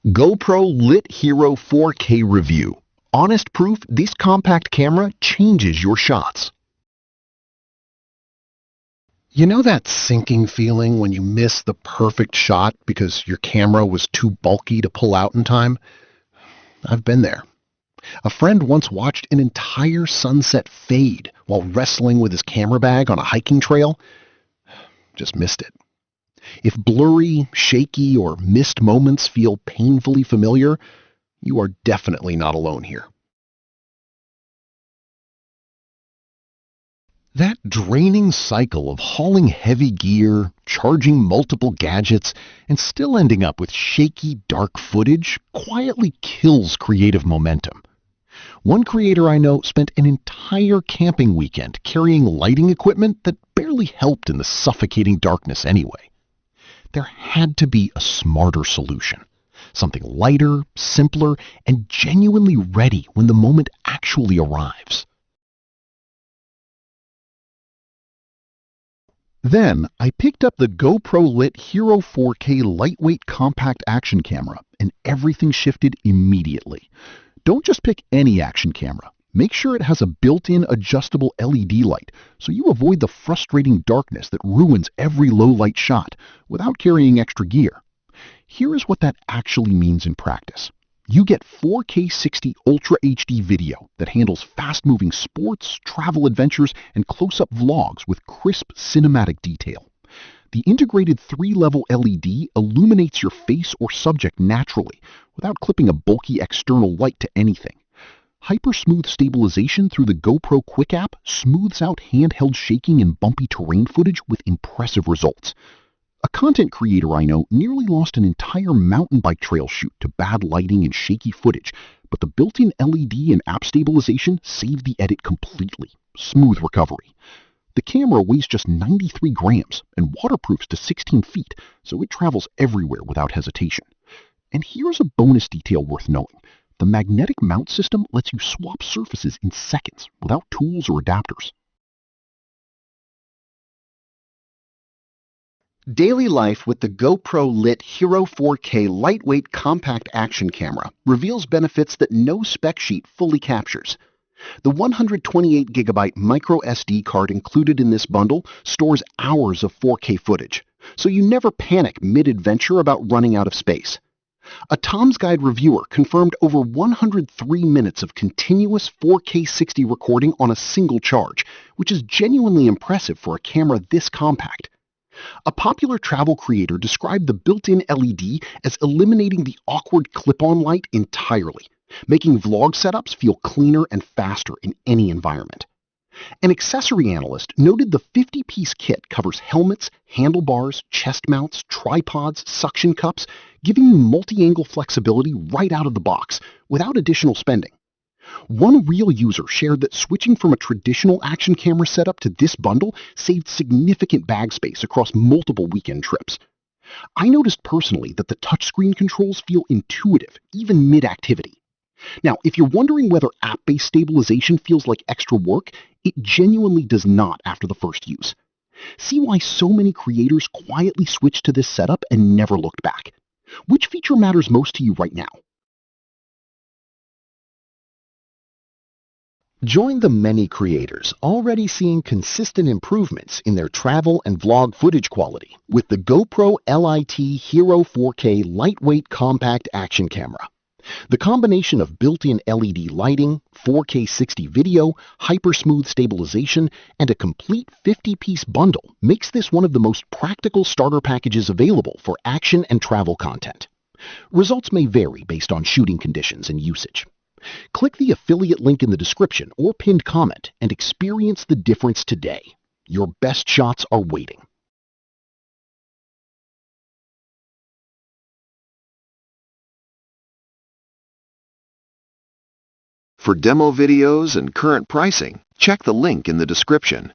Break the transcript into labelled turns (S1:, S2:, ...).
S1: GoPro LIT Hero 4K review. Honest proof this compact camera changes your shots. You know that sinking feeling when you miss the perfect shot because your camera was too bulky to pull out in time? I've been there. A friend once watched an entire sunset fade while wrestling with his camera bag on a hiking trail. Just missed it. If blurry, shaky, or missed moments feel painfully familiar, you are definitely not alone here. That draining cycle of hauling heavy gear, charging multiple gadgets, and still ending up with shaky, dark footage quietly kills creative momentum. One creator I know spent an entire camping weekend carrying lighting equipment that barely helped in the suffocating darkness anyway. There had to be a smarter solution. Something lighter, simpler, and genuinely ready when the moment actually arrives. Then I picked up the GoPro LIT Hero 4K lightweight compact action camera, and everything shifted immediately. Don't just pick any action camera. Make sure it has a built-in adjustable LED light so you avoid the frustrating darkness that ruins every low-light shot without carrying extra gear. Here is what that actually means in practice. You get 4K 60 Ultra HD video that handles fast-moving sports, travel adventures, and close-up vlogs with crisp cinematic detail. The integrated 3-level LED illuminates your face or subject naturally without clipping a bulky external light to anything. Hyper-smooth stabilization through the GoPro Quick app smooths out handheld shaking and bumpy terrain footage with impressive results. A content creator I know nearly lost an entire mountain bike trail shoot to bad lighting and shaky footage, but the built-in LED and app stabilization saved the edit completely. Smooth recovery. The camera weighs just 93 grams and waterproofs to 16 feet, so it travels everywhere without hesitation. And here's a bonus detail worth knowing. The magnetic mount system lets you swap surfaces in seconds without tools or adapters. Daily life with the GoPro LIT Hero 4K lightweight compact action camera reveals benefits that no spec sheet fully captures. The 128GB micro SD card included in this bundle stores hours of 4K footage, so you never panic mid-adventure about running out of space. A Tom's Guide reviewer confirmed over 103 minutes of continuous 4K 60 recording on a single charge, which is genuinely impressive for a camera this compact. A popular travel creator described the built-in LED as eliminating the awkward clip-on light entirely, making vlog setups feel cleaner and faster in any environment. An accessory analyst noted the 50-piece kit covers helmets, handlebars, chest mounts, tripods, suction cups, giving you multi-angle flexibility right out of the box, without additional spending. One real user shared that switching from a traditional action camera setup to this bundle saved significant bag space across multiple weekend trips. I noticed personally that the touchscreen controls feel intuitive, even mid-activity. Now, if you're wondering whether app-based stabilization feels like extra work, it genuinely does not after the first use. See why so many creators quietly switched to this setup and never looked back. Which feature matters most to you right now? Join the many creators already seeing consistent improvements in their travel and vlog footage quality with the GoPro LIT Hero 4K lightweight compact action camera. The combination of built-in LED lighting, 4K 60 video, hyper-smooth stabilization, and a complete 50-piece bundle makes this one of the most practical starter packages available for action and travel content. Results may vary based on shooting conditions and usage. Click the affiliate link in the description or pinned comment and experience the difference today. Your best shots are waiting. For demo videos and current pricing, check the link in the description.